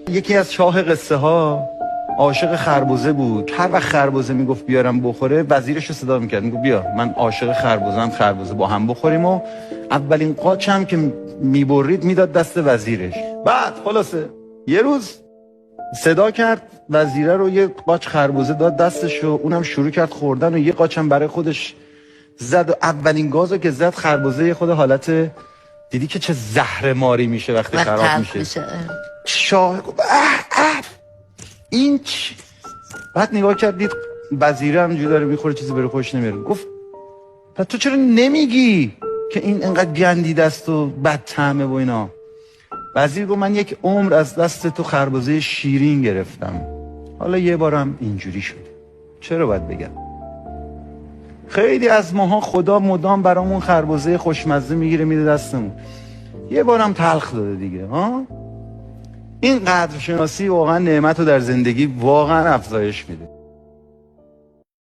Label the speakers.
Speaker 1: یکی از شاه قصه ها عاشق خربزه بود. هر وقت خربزه میگفت بیارم بخوره، وزیرش رو صدا میکرد، میگفت بیا من عاشق خربزه‌ام، خربزه با هم بخوریم. و اولین قاچ هم که میبرید میداد دست وزیرش. بعد خلاصه یه روز صدا کرد وزیره رو، یه قاچ خربزه داد دستش و اونم شروع کرد خوردن و یه قاچ هم برای خودش زد و اولین گازو که زد خربزه خود حالت دیدی که چه زهر ماری میشه وقتی خراب میشه. شاه گفت این چی؟ بعد نگاه کرد دید وزیره همینجوری داره میخوره، چیزی بره خوش نمیاره. گفت پس تو چرا نمیگی که این انقدر گندیده است و بد طعمه و اینا؟ وزیر گفت من یک عمر از دست تو خربزه شیرین گرفتم، حالا یه بارم اینجوری شده، چرا باید بگم؟ خیلی از ماها خدا مدام برامون خربزه خوشمزه میگیره میده دستمون، یه بارم تلخ داده دیگه ها. این قدرشناسی واقعا نعمت رو در زندگی واقعا افزایش میده.